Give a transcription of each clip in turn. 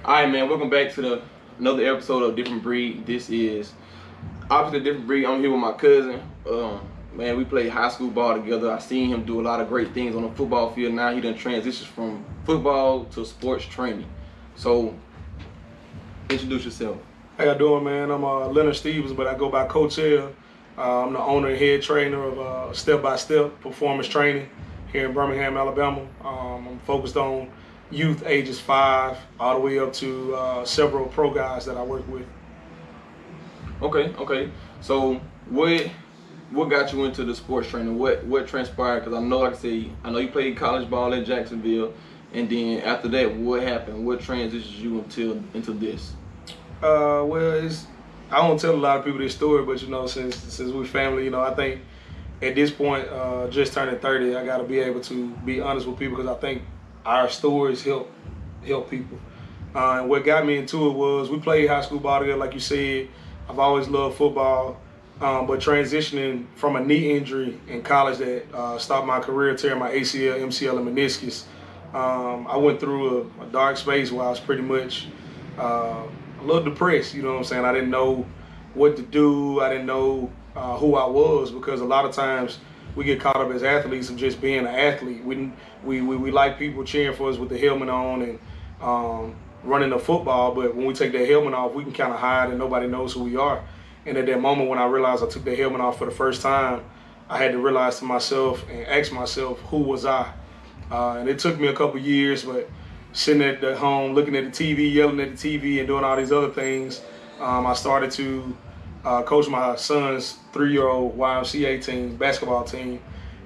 All right, man. Welcome back to another episode of Different Breed. This is obviously a different breed. I'm here with my cousin. Man, we played high school ball together. I seen him do a lot of great things on the football field. Now he done transitions from football to sports training. So, introduce yourself. How y'all doing, man? I'm Leonard Stevens, but I go by Coach L. I'm the owner and head trainer of Step by Step Performance Training here in Birmingham, Alabama. I'm focused on youth ages 5 all the way up to several pro guys that I work with. Okay. So, what got you into the sports training? What transpired? Because I know, like I said, I know you played college ball at Jacksonville, and then after that, what happened? What transitions you into this? Well, I don't tell a lot of people this story, but since we're family, I think at this point, just turning 30, I got to be able to be honest with people because I think our stories help people. And what got me into it was we played high school ball together, like you said. I've always loved football, but transitioning from a knee injury in college that stopped my career, tearing my ACL, MCL, and meniscus, I went through a dark space where I was pretty much a little depressed. You know what I'm saying? I didn't know what to do. I didn't know who I was because a lot of times we get caught up as athletes of just being an athlete. We like people cheering for us with the helmet on and running the football, but when we take that helmet off, we can kind of hide and nobody knows who we are. And at that moment when I realized I took the helmet off for the first time, I had to realize to myself and ask myself, who was I? And it took me a couple years, but sitting at the home, looking at the TV, yelling at the TV, and doing all these other things, I started to coach my son's 3-year-old YMCA team, basketball team,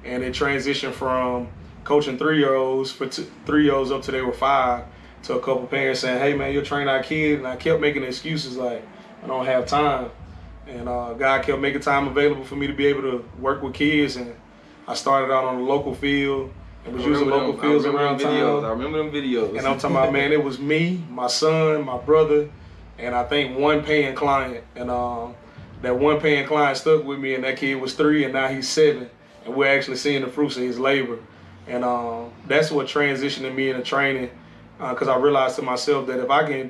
and it transitioned from coaching 3-year-olds for 3-year-olds up to they were 5 to a couple parents saying, "Hey man, you're training our kid," and I kept making excuses like I don't have time, and God kept making time available for me to be able to work with kids, and I started out on the local field. It was using local fields around town. I remember them videos. And I'm talking about, man, it was me, my son, my brother, and I think one paying client. And that one paying client stuck with me, and that kid was 3, and now he's 7. And we're actually seeing the fruits of his labor. And that's what transitioned me into training, because I realized to myself that if I can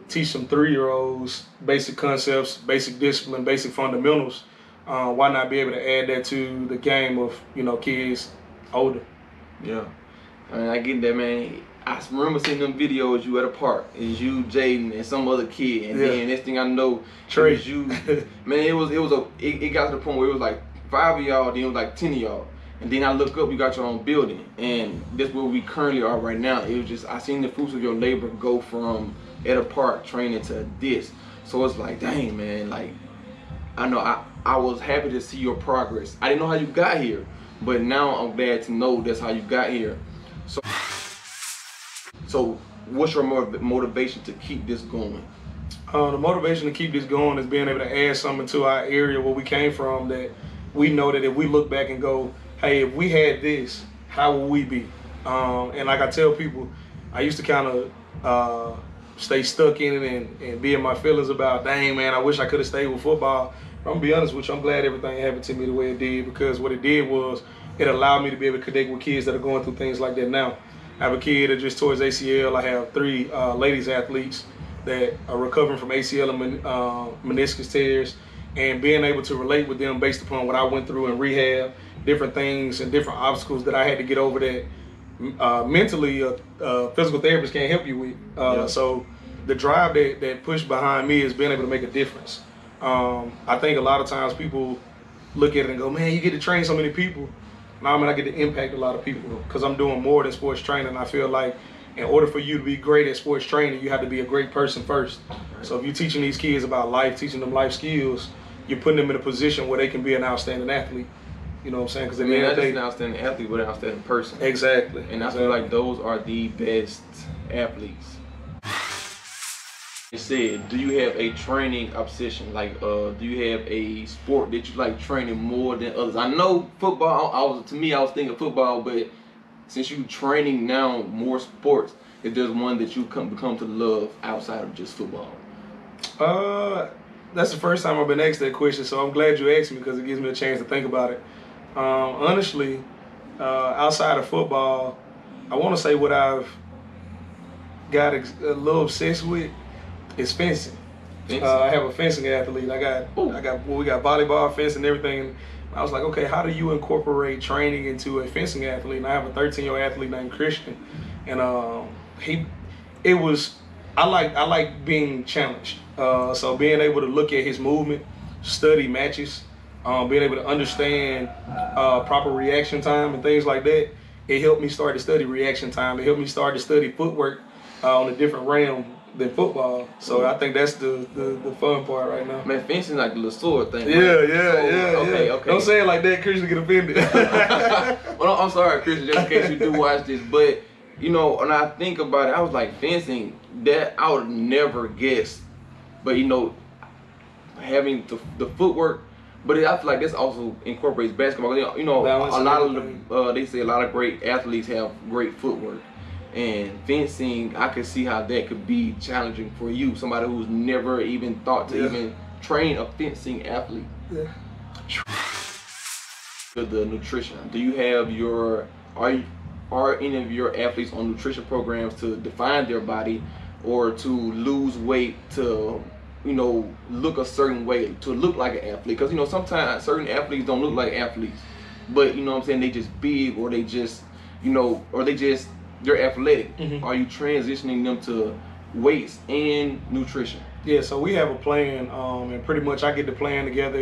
teach some 3-year-olds basic concepts, basic discipline, basic fundamentals, why not be able to add that to the game of, kids older? Yeah, I mean, I get that, man. I remember seeing them videos. You at a park, it's you, Jaden, and some other kid, and then next thing I know, Trey. it was you. Man, it got to the point where it was like 5 of y'all, then it was like 10 of y'all, and then I look up, you got your own building, and that's where we currently are right now. It was just I seen the fruits of your labor go from at a park training to this, so it's like, dang, man, like I know I was happy to see your progress. I didn't know how you got here. But now I'm glad to know that's how you got here. So what's your motivation to keep this going? The motivation to keep this going is being able to add something to our area where we came from that we know that if we look back and go, hey, if we had this, how would we be? And like I tell people, I used to kind of stay stuck in it and be in my feelings about, dang, man, I wish I could have stayed with football. I'm gonna be honest with you, I'm glad everything happened to me the way it did, because what it did was it allowed me to be able to connect with kids that are going through things like that now. I have a kid that just tore his ACL. I have 3 ladies athletes that are recovering from ACL and meniscus tears, and being able to relate with them based upon what I went through in rehab, different things and different obstacles that I had to get over that mentally a physical therapist can't help you with. So the drive that pushed behind me is being able to make a difference. I think a lot of times people look at it and go, man, you get to train so many people. Now, I get to impact a lot of people because I'm doing more than sports training. I feel like in order for you to be great at sports training, you have to be a great person first. So if you're teaching these kids about life, teaching them life skills, you're putting them in a position where they can be an outstanding athlete. You know what I'm saying? Because not just an outstanding athlete, but an outstanding person. Exactly. And I feel like those are the best athletes. You said, do you have a training obsession? Like, do you have a sport that you like training more than others? I know football. I was thinking football, but since you training now more sports, if there's one that you become to love outside of just football. That's the first time I've been asked that question, so I'm glad you asked me because it gives me a chance to think about it. Honestly, outside of football, I want to say what I've got a little obsessed with is fencing. I have a fencing athlete. We got volleyball, fencing, everything. And I was like, okay, how do you incorporate training into a fencing athlete? And I have a 13-year-old athlete named Christian, and I like being challenged. So being able to look at his movement, study matches, being able to understand proper reaction time and things like that, it helped me start to study reaction time. It helped me start to study footwork on a different realm than football. So I think that's the fun part right now. Man, fencing like the little sword thing. Yeah, right? Okay. Don't say it like that, Christian get offended. Well, I'm sorry, Christian, just in case you do watch this, but you know, when I think about it, I was like, fencing, that I would never guess. But you know, having the footwork, but I feel like this also incorporates basketball. You know, balance, a lot of they say a lot of great athletes have great footwork. And fencing, I could see how that could be challenging for you, somebody who's never even thought to even train a fencing athlete. Yeah. The nutrition. Do you have are any of your athletes on nutrition programs to define their body or to lose weight, to look a certain way, to look like an athlete? Because sometimes certain athletes don't look like athletes, but you know what I'm saying, they just big, or they just they're athletic. Mm-hmm. Are you transitioning them to weights and nutrition? Yeah, so we have a plan, and pretty much I get the plan together.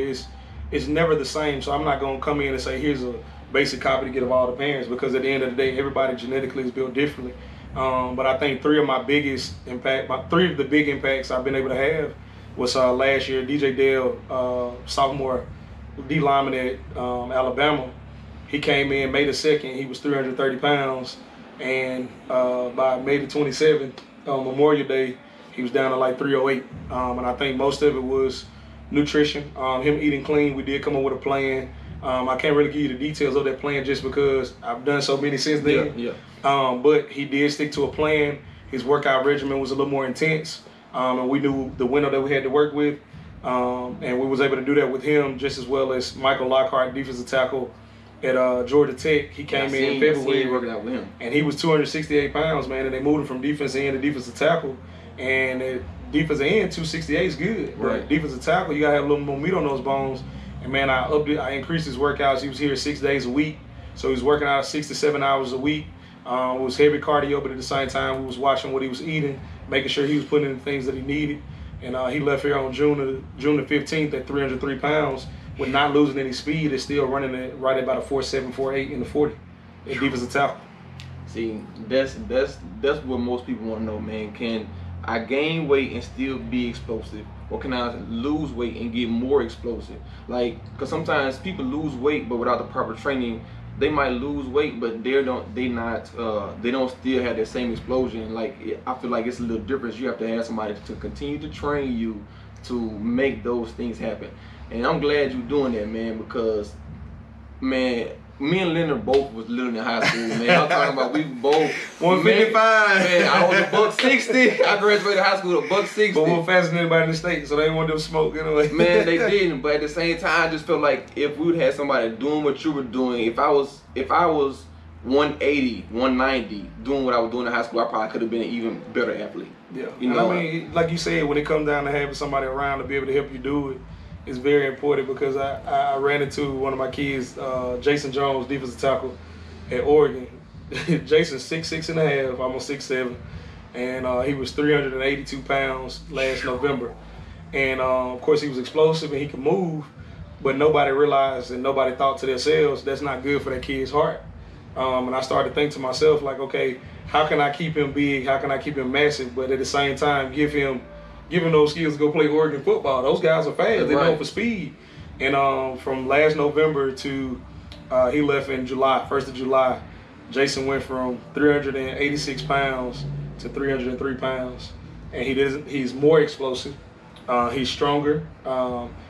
It's never the same, so I'm not going to come in and say, here's a basic copy to get of all the parents, because at the end of the day, everybody genetically is built differently. But I think three of the big impacts I've been able to have was last year, DJ Dale, sophomore D lineman at Alabama. He came in May the 2nd, he was 330 pounds. And by May the 27th, on Memorial Day, he was down to like 308. And I think most of it was nutrition, him eating clean. We did come up with a plan. I can't really give you the details of that plan just because I've done so many since then. Yeah. But he did stick to a plan. His workout regimen was a little more intense. And we knew the window that we had to work with. And we was able to do that with him, just as well as Michael Lockhart, defensive tackle at Georgia Tech. He came in February, working out with him, and he was 268 pounds, man. And they moved him from defensive end to defensive tackle. And at defensive end, 268 is good. Right. But defensive tackle, you gotta have a little more meat on those bones. And man, I increased his workouts. He was here 6 days a week, so he was working out 6 to 7 hours a week. It was heavy cardio, but at the same time, we was watching what he was eating, making sure he was putting in the things that he needed. And he left here on June the 15th at 303 pounds. With not losing any speed, is still running it right at about a 4.7, 4.8 in the 40 at defensive tackle. See, that's what most people want to know, man. Can I gain weight and still be explosive, or can I lose weight and get more explosive? Like, because sometimes people lose weight, but without the proper training, they might lose weight, but they don't still have that same explosion. Like, I feel like it's a little different. You have to have somebody to continue to train you to make those things happen. And I'm glad you're doing that, man, because, man, me and Leonard both was little in high school, man. I'm talking about we both 155. Man, I was $160. I graduated high school at $160. But we're faster than anybody in the state, so they didn't want them smoke anyway. Man, they didn't. But at the same time, I just felt like if we would have somebody doing what you were doing, if I was 180, 190, doing what I was doing in high school, I probably could have been an even better athlete. Yeah. I mean, like you said, when it comes down to having somebody around to be able to help you do it, it's very important, because I ran into one of my kids, Jason Jones, defensive tackle at Oregon. Jason's 6'6.5", almost 6'7", and he was 382 pounds last November. And of course he was explosive and he could move, but nobody realized and nobody thought to themselves, that's not good for that kid's heart. And I started to think to myself, like, okay, how can I keep him big? How can I keep him massive? But at the same time, give him those skills to go play Oregon football. Those guys are fast. They're known for speed. And from last November to he left in July, 1st of July, Jason went from 386 pounds to 303 pounds. And he's more explosive. He's stronger.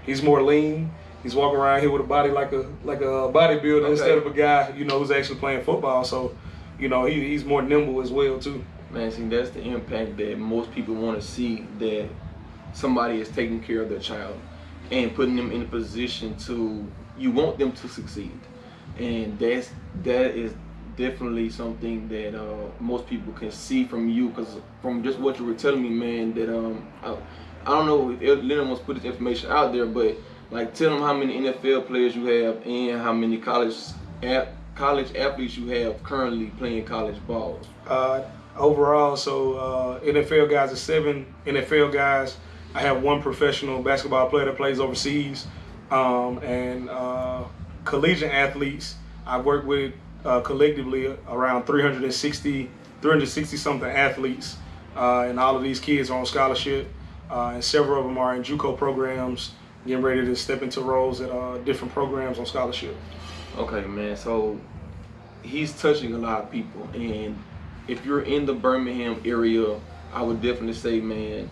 He's more lean. He's walking around here with a body like a bodybuilder, instead of a guy, who's actually playing football. So, he's more nimble as well too. Man, see, that's the impact that most people want to see, that somebody is taking care of their child and putting them in a position you want them to succeed. And that is definitely something that most people can see from you, because from just what you were telling me, man, that I don't know if Leonard wants to put this information out there, but like tell them how many NFL players you have and how many college athletes you have currently playing college ball. Overall, so NFL guys are 7 NFL guys. I have 1 professional basketball player that plays overseas, and collegiate athletes. I work with collectively around 360 something athletes, and all of these kids are on scholarship, and several of them are in JUCO programs, getting ready to step into roles at different programs on scholarship. Okay, man. So he's touching a lot of people, and if you're in the Birmingham area, I would definitely say, man,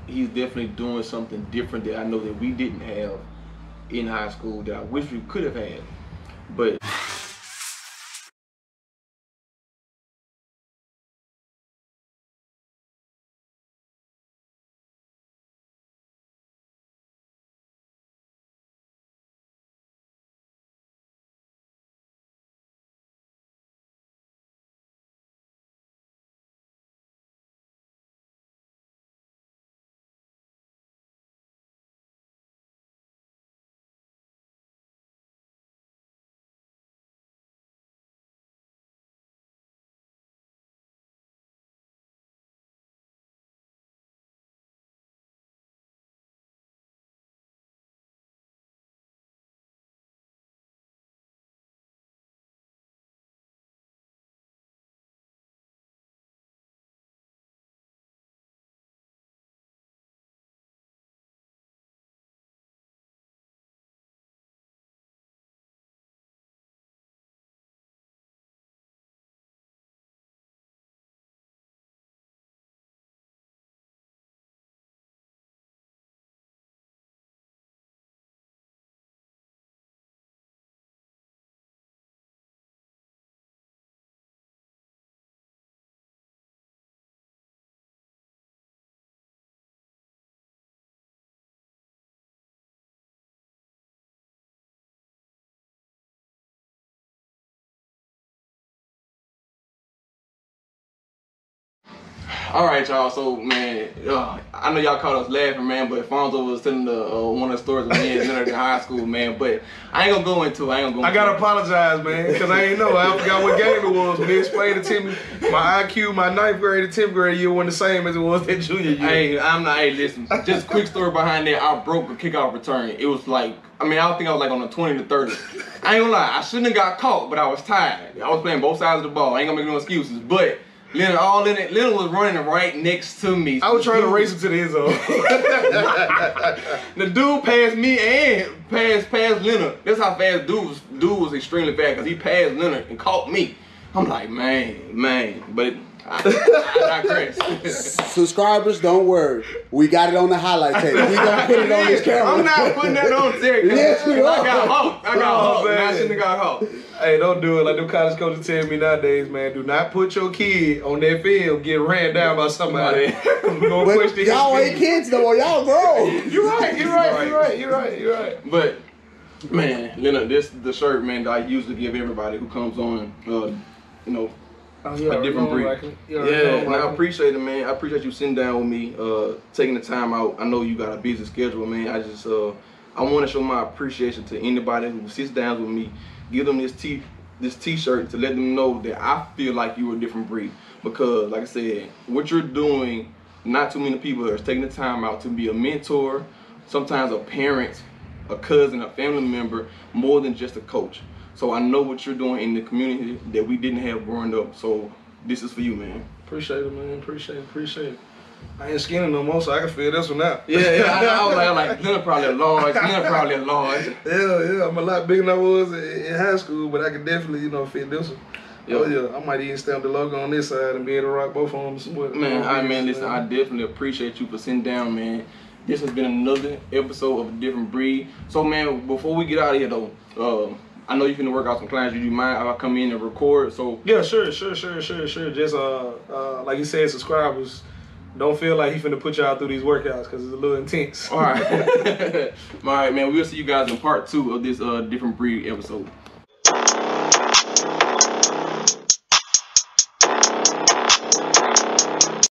he's definitely doing something different that I know that we didn't have in high school that I wish we could have had. But all right, y'all. So, man, I know y'all caught us laughing, man, but Fonzo was telling one of the stories of me and Leonard in high school, man. But I ain't gonna go into it. I gotta apologize, man, because I ain't know. I forgot what game it was when they explained it to me. My IQ, my 9th grade and 10th grade year wasn't the same as it was that junior year. Hey, listen. Just a quick story behind that. I broke a kickoff return. It was like, I think I was like on the 20 to 30. I ain't gonna lie. I shouldn't have got caught, but I was tired. I was playing both sides of the ball. I ain't gonna make no excuses, but. Leonard was running right next to me. I was trying to race him to the end zone. The dude passed me and passed Leonard. That's how fast dude was extremely fast, because he passed Leonard and caught me. I'm like, man, but I digress. Subscribers, don't worry. We got it on the highlight tape. We gonna put it on this camera. I'm not putting that on there. Yes, you are. I got hawked. I shouldn't have got hawked. Hey, don't do it like them college coaches tell me nowadays, man. Do not put your kid on that field get ran down by somebody. But y'all ain't kids no more. Y'all grown. You're right. But man, Leonard, this the shirt, man, that I usually give everybody who comes on, a different breed. And I appreciate it, man. I appreciate you sitting down with me, taking the time out. I know you got a busy schedule, man. I want to show my appreciation to anybody who sits down with me. Give them this t-shirt to let them know that I feel like you're a different breed. Because, like I said, what you're doing, not too many people are taking the time out to be a mentor, sometimes a parent, a cousin, a family member, more than just a coach. So I know what you're doing in the community that we didn't have growing up. So this is for you, man. Appreciate it, man. Appreciate it. I ain't skinny no more, so I can feel this one out. Yeah. I was like, Leonard probably a large. Yeah. I'm a lot bigger than I was in high school, but I can definitely, fit this one. Oh yeah, I might even stamp the logo on this side and be able to rock both of them. Man, listen, I definitely appreciate you for sitting down, man. This has been another episode of A Different Breed. So, man, before we get out of here, though, I know you're finna work out some clients. Do you mind if I come in and record? So yeah, sure. Just like you said, subscribers. Don't feel like he finna put y'all through these workouts because it's a little intense. All right. All right, man. We'll see you guys in part 2 of this Different Breed episode.